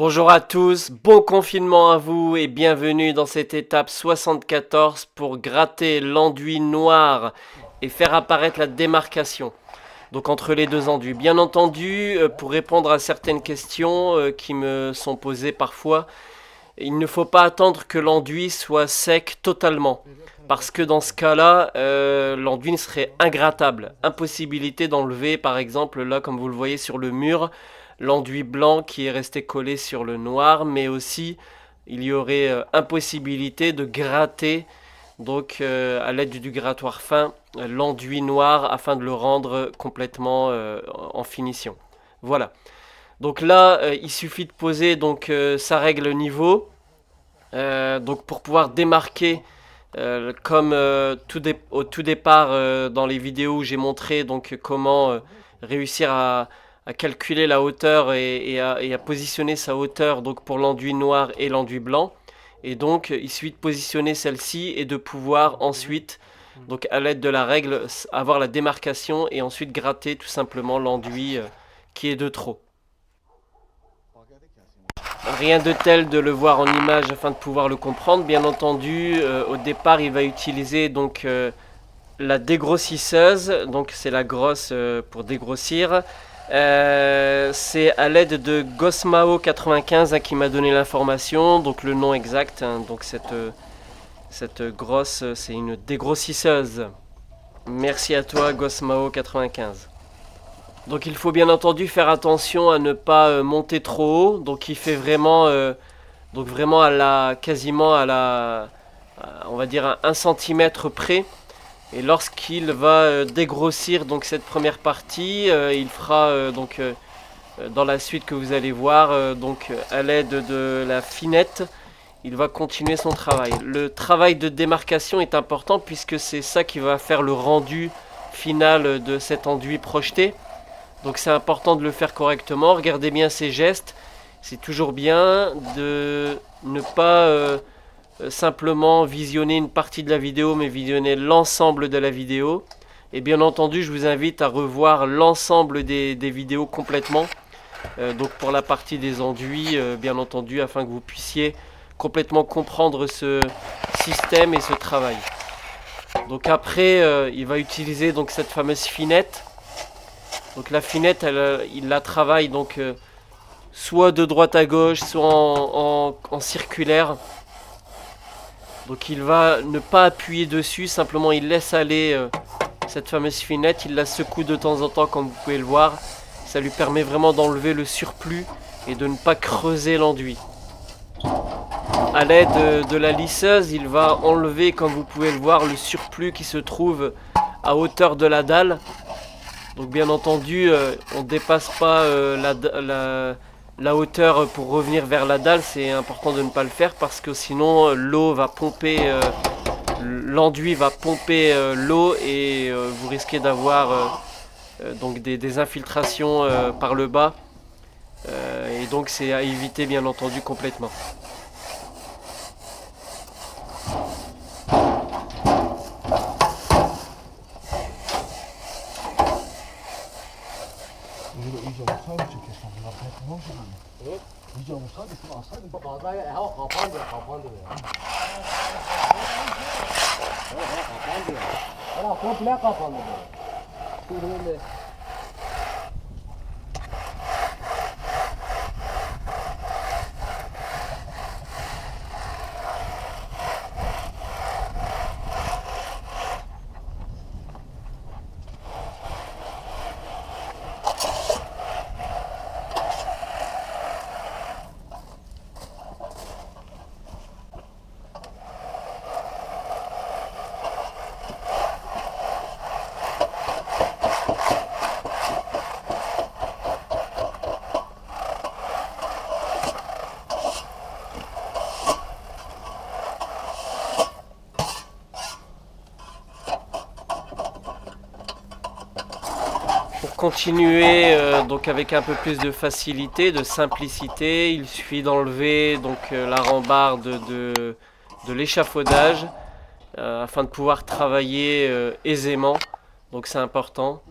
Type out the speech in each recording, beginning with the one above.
Bonjour à tous, bon confinement à vous et bienvenue dans cette étape 74 pour gratter l'enduit noir et faire apparaître la démarcation. Donc entre les deux enduits. Bien entendu, pour répondre à certaines questions qui me sont posées parfois, il ne faut pas attendre que l'enduit soit sec totalement. Parce que dans ce cas-là, l'enduit serait ingrattable. Impossibilité d'enlever, par exemple, là comme vous le voyez sur le mur, l'enduit blanc qui est resté collé sur le noir, mais aussi il y aurait impossibilité de gratter donc à l'aide du grattoir fin l'enduit noir afin de le rendre complètement en finition. Voilà. Donc là, il suffit de poser donc sa règle niveau. Donc pour pouvoir démarquer, comme au tout départ dans les vidéos où j'ai montré donc comment réussir à calculer la hauteur et à positionner sa hauteur donc pour l'enduit noir et l'enduit blanc. Et donc il suffit de positionner celle-ci et de pouvoir ensuite, donc à l'aide de la règle, avoir la démarcation et ensuite gratter tout simplement l'enduit qui est de trop. Rien de tel de le voir en image afin de pouvoir le comprendre. Bien entendu, au départ, il va utiliser donc la dégrossisseuse. Donc c'est la grosse pour dégrossir. C'est à l'aide de Gosmao 95 qui m'a donné l'information, donc le nom exact. Donc cette grosse, c'est une dégrossisseuse. Merci à toi Gosmao 95. Donc il faut bien entendu faire attention à ne pas monter trop haut. Donc il fait vraiment, donc vraiment quasiment on va dire à 1 cm près. Et lorsqu'il va dégrossir donc cette première partie, il fera dans la suite que vous allez voir, donc à l'aide de la finette, il va continuer son travail. Le travail de démarcation est important puisque c'est ça qui va faire le rendu final de cet enduit projeté. Donc c'est important de le faire correctement. Regardez bien ces gestes. C'est toujours bien de ne pas simplement visionner une partie de la vidéo, mais visionner l'ensemble de la vidéo. Et bien entendu, je vous invite à revoir l'ensemble des vidéos complètement. Donc pour la partie des enduits, bien entendu, afin que vous puissiez complètement comprendre ce système et ce travail. Donc après, il va utiliser donc cette fameuse finette. Donc la finette, il la travaille donc soit de droite à gauche, soit en circulaire. Donc il va ne pas appuyer dessus, simplement il laisse aller cette fameuse finette, il la secoue de temps en temps comme vous pouvez le voir. Ça lui permet vraiment d'enlever le surplus et de ne pas creuser l'enduit. A l'aide de la lisseuse, il va enlever, comme vous pouvez le voir, le surplus qui se trouve à hauteur de la dalle. Donc bien entendu, on ne dépasse pas la hauteur pour revenir vers la dalle. C'est important de ne pas le faire parce que sinon l'eau va pomper, l'enduit va pomper l'eau et vous risquez d'avoir donc des infiltrations par le bas. Et donc c'est à éviter bien entendu complètement. Pour continuer donc avec un peu plus de facilité, de simplicité, il suffit d'enlever donc la rambarde de l'échafaudage afin de pouvoir travailler aisément. Donc c'est important.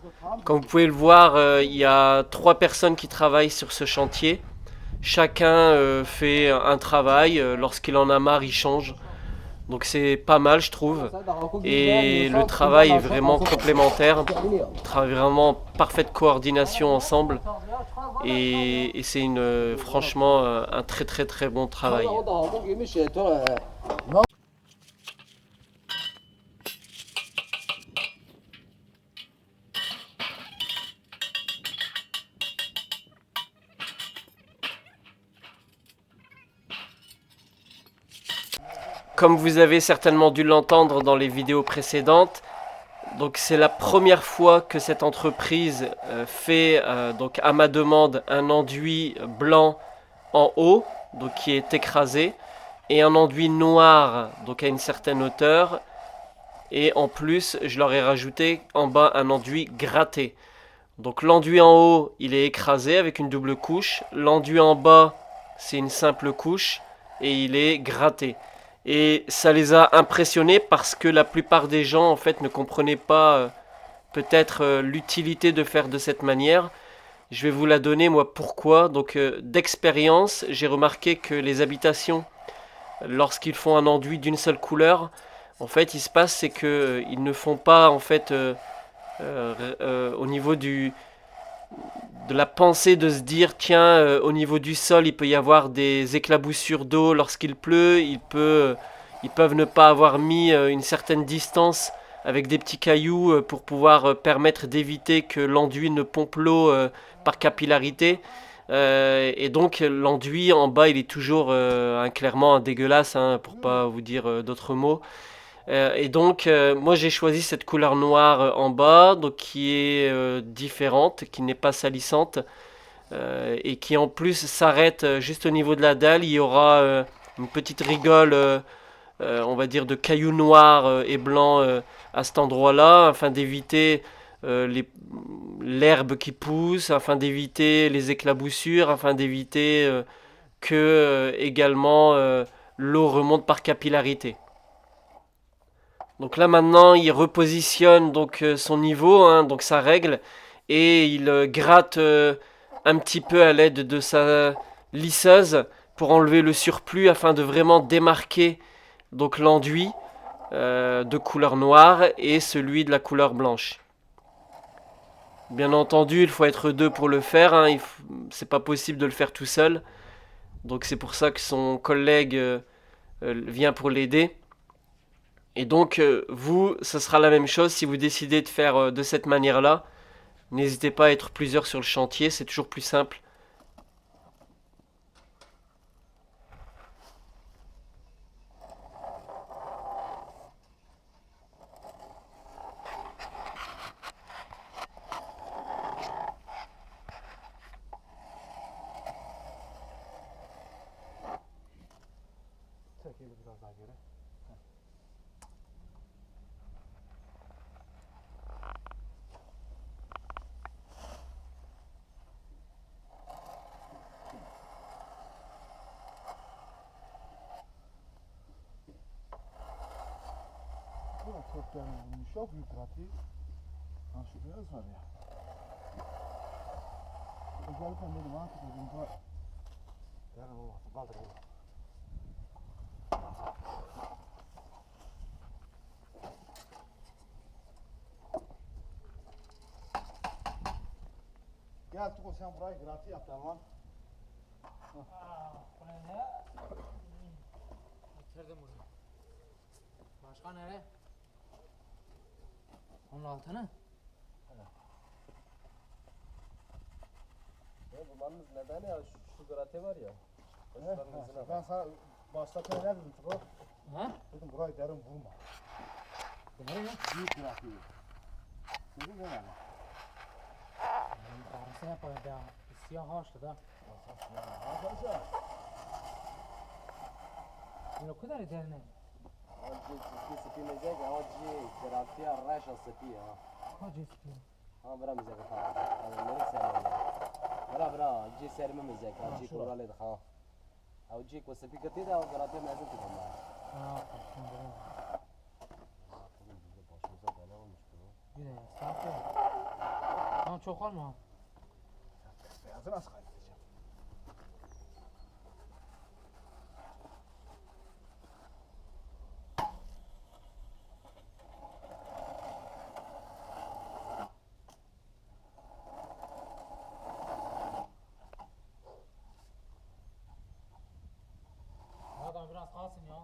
Comme vous pouvez le voir, il y a 3 personnes qui travaillent sur ce chantier. chacun fait un travail, lorsqu'il en a marre il change. Donc c'est pas mal je trouve. Et le travail est vraiment complémentaire. Ils travaillent vraiment en parfaite coordination ensemble. Et c'est franchement un très très très bon travail. Comme vous avez certainement dû l'entendre dans les vidéos précédentes, donc c'est la première fois que cette entreprise fait donc à ma demande un enduit blanc en haut, donc qui est écrasé, et un enduit noir, donc à une certaine hauteur, et en plus je leur ai rajouté en bas un enduit gratté. Donc l'enduit en haut il est écrasé avec une double couche, l'enduit en bas c'est une simple couche et il est gratté. Et ça les a impressionnés parce que la plupart des gens en fait ne comprenaient pas peut-être l'utilité de faire de cette manière. Je vais vous la donner moi pourquoi. Donc d'expérience, j'ai remarqué que les habitations, lorsqu'ils font un enduit d'une seule couleur, en fait il se passe c'est que ils ne font pas en fait au niveau de la pensée de se dire tiens au niveau du sol il peut y avoir des éclaboussures d'eau lorsqu'il pleut, ils peuvent ne pas avoir mis une certaine distance avec des petits cailloux pour pouvoir permettre d'éviter que l'enduit ne pompe l'eau par capillarité. Et donc l'enduit en bas il est toujours clairement un dégueulasse hein, pour pas vous dire d'autres mots. Et donc, moi j'ai choisi cette couleur noire en bas, donc qui est différente, qui n'est pas salissante, et qui en plus s'arrête juste au niveau de la dalle. Il y aura une petite rigole, on va dire, de cailloux noirs et blancs à cet endroit-là, afin d'éviter l'herbe qui pousse, afin d'éviter les éclaboussures, afin d'éviter que également l'eau remonte par capillarité. Donc là maintenant il repositionne donc son niveau, hein, donc sa règle, et il gratte un petit peu à l'aide de sa lisseuse pour enlever le surplus afin de vraiment démarquer donc l'enduit de couleur noire et celui de la couleur blanche. Bien entendu il faut être deux pour le faire, hein, c'est pas possible de le faire tout seul, donc c'est pour ça que son collègue vient pour l'aider. Et donc, vous, ce sera la même chose si vous décidez de faire de cette manière-là. N'hésitez pas à être plusieurs sur le chantier, c'est toujours plus simple. Çok yumuşak yıpratı. Nasıl biraz var ya. Özellikle benim artık dedim var. Yarın olmazsa kaldırayım. Gel Tuko sen burayı gratı yap tamam. Bu ne? Bitirdim bunu. Başka nere? Onun altını? Bulmanız nedeni ya şu grate var ya. Ben sana başta ne dedim Tuko? Ha? Dedim burayı derin vurma. Nere? Büyük gratı. Dedim ne yani? Yukarısı yapar ya. Siyah haşlı da. Arkadaşlar. Ne kadar derine? Oggi si pinege che oggi terapia rascia sepia. Hacı istiyor. Ha bra mizek ha. Nereye sen? Bra oggi serme mizek. Oggi kurale da ha. Oggi ko sepi kati da terapia mezun tu kama. Ha, şimdi ne? Başımıza bela olmuş bu. Yine sahte. Ama çok olma. Beyazı nasıl kaybedeceğim? biraz kalsın ya.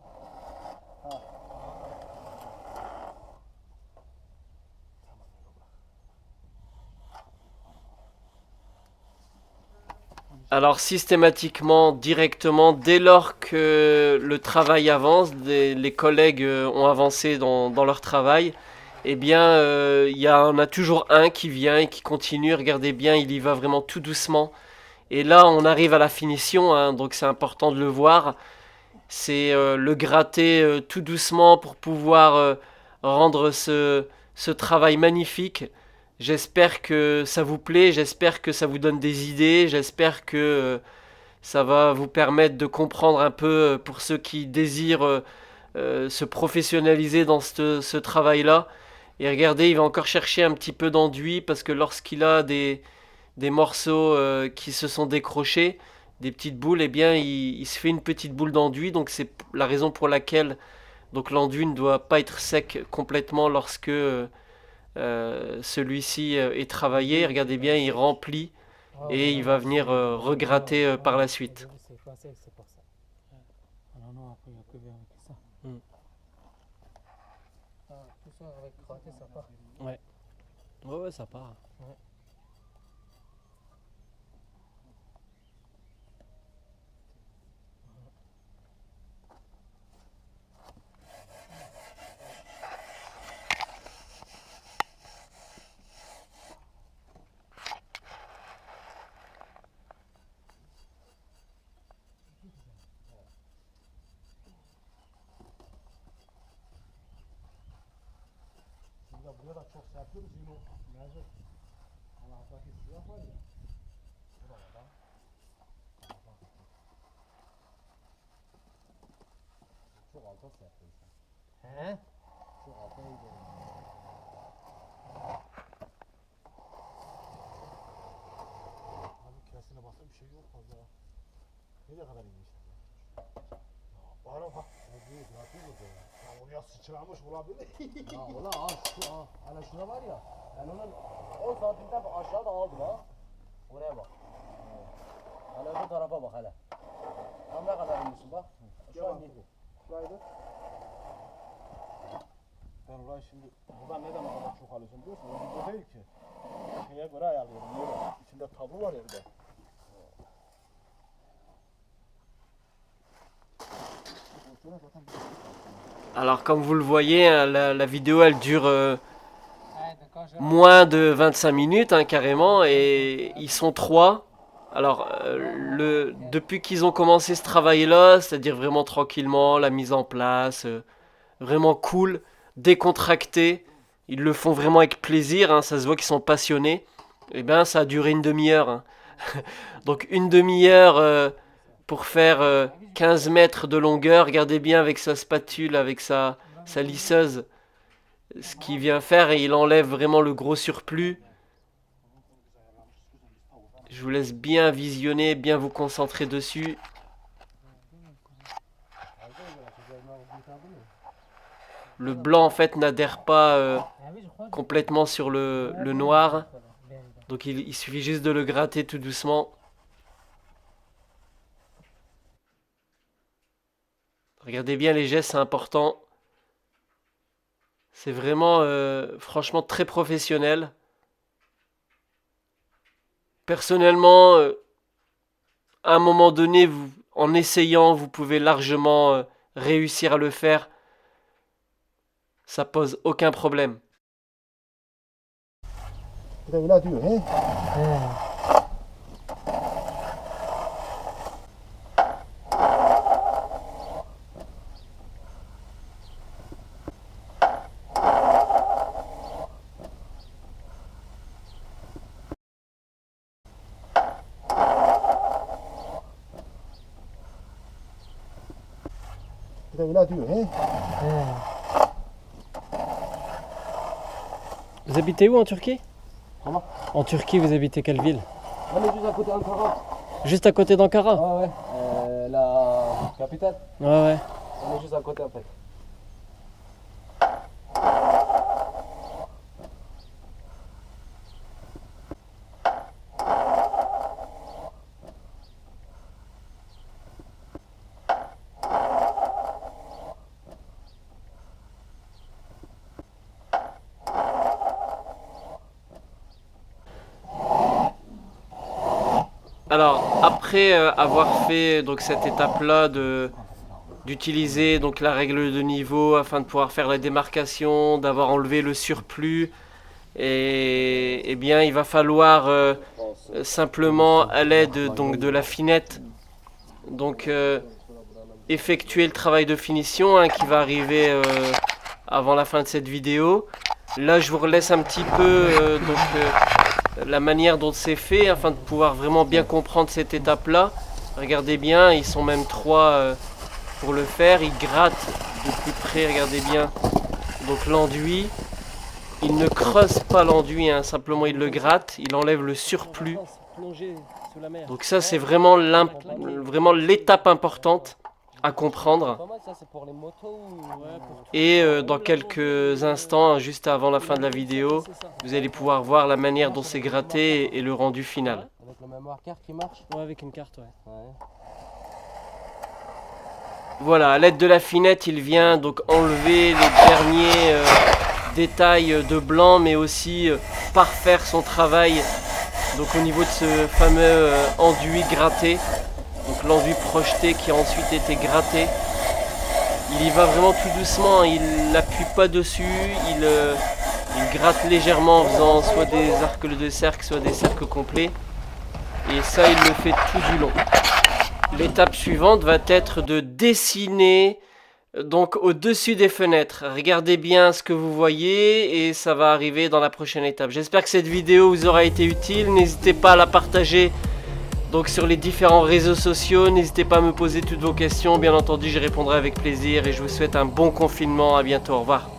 Alors systématiquement, directement, dès lors que le travail avance, les collègues ont avancé dans leur travail, eh bien, on a toujours un qui vient et qui continue. Regardez bien, il y va vraiment tout doucement. Et là, on arrive à la finition, hein, donc c'est important de le voir. C'est le gratter tout doucement pour pouvoir rendre ce travail magnifique. J'espère que ça vous plaît, j'espère que ça vous donne des idées, j'espère que ça va vous permettre de comprendre un peu pour ceux qui désirent se professionnaliser dans ce travail-là. Et regardez, il va encore chercher un petit peu d'enduit parce que lorsqu'il a des morceaux qui se sont décrochés, des petites boules, eh bien il se fait une petite boule d'enduit. Donc c'est la raison pour laquelle donc l'enduit ne doit pas être sec complètement lorsque celui-ci est travaillé. Regardez bien, il remplit et il va venir regratter par la suite. C'est pas sec, c'est pour ça. Alors non, après il n'y a que bien avec ça. Tout ça avec gratter, ça part. Ouais, ça part. Burada buraya da çok şey yapıyoruz. Yine o mevcut. Allah'taki siyah var ya. Burada. Çok alta yaptın sen. He? Çok alta iyice. Abi kesine baksana bir şey yok fazla. Nereye kadar inmiş? Bana bak. O büyük bırakıyor mu böyle? Ya oraya sıçramış olabilir. Ya ulan şu hani şuna var ya. Yani onun 10 santimden aşağıda aldım ha. Oraya bak. Hani öbür tarafa bak hele. Tam ne kadar inmişsin bak. Şu an değil. Şuraydı. Ben orayı şimdi buradan neden o kadar çok alıyorsun biliyorsun? O video değil ki. Şeye göre ayarlıyorum. Böyle içinde tablo var ya bir de. Alors comme vous le voyez, hein, la vidéo elle dure moins de 25 minutes hein, carrément et ils sont trois. Alors depuis qu'ils ont commencé ce travail-là, c'est-à-dire vraiment tranquillement, la mise en place, vraiment cool, décontracté, ils le font vraiment avec plaisir, hein, ça se voit qu'ils sont passionnés. Et bien ça a duré une demi-heure. Hein. Donc une demi-heure pour faire 15 mètres de longueur. Regardez bien avec sa spatule, avec sa lisseuse, ce qu'il vient faire et il enlève vraiment le gros surplus. Je vous laisse bien visionner, bien vous concentrer dessus. Le blanc en fait n'adhère pas complètement sur le noir. Donc il suffit juste de le gratter tout doucement. Regardez bien les gestes, c'est important. C'est vraiment, franchement, très professionnel. Personnellement, à un moment donné, en essayant, vous pouvez largement réussir à le faire. Ça pose aucun problème. Bir de öyle diyor he. Bir de öyle diyor he. Vous habitez où en Turquie? Comment? En Turquie, vous habitez quelle ville? On est juste à côté d'Ankara. Juste à côté d'Ankara? Ouais, ouais. La capitale. Ouais. On est juste à côté en fait. Alors après avoir fait donc cette étape-là d'utiliser donc la règle de niveau afin de pouvoir faire la démarcation, d'avoir enlevé le surplus, et bien il va falloir simplement à l'aide donc de la finette donc effectuer le travail de finition hein, qui va arriver avant la fin de cette vidéo. Là je vous relaisse un petit peu la manière dont c'est fait afin de pouvoir vraiment bien comprendre cette étape là. Regardez bien, ils sont même 3 pour le faire. Ils grattent de plus près, regardez bien donc l'enduit. Il ne creuse pas l'enduit, hein, simplement il le gratte, il enlève le surplus. Donc ça c'est vraiment l'étape importante à comprendre. Et dans quelques instants, hein, juste avant la fin de la vidéo, vous allez pouvoir voir la manière dont c'est gratté et le rendu final. Avec le même marqueur qui marche? Ouais, avec une carte, ouais. Voilà, à l'aide de la finette, il vient donc enlever les derniers détails de blanc, mais aussi parfaire son travail donc au niveau de ce fameux enduit gratté. Donc l'enduit projeté qui a ensuite été gratté. Il y va vraiment tout doucement, il n'appuie pas dessus, il gratte légèrement en faisant soit des arcs de cercle, soit des cercles complets. Et ça, il le fait tout du long. L'étape suivante va être de dessiner donc au-dessus des fenêtres. Regardez bien ce que vous voyez et ça va arriver dans la prochaine étape. J'espère que cette vidéo vous aura été utile. N'hésitez pas à la partager donc sur les différents réseaux sociaux. N'hésitez pas à me poser toutes vos questions. Bien entendu, j'y répondrai avec plaisir et je vous souhaite un bon confinement. À bientôt. Au revoir.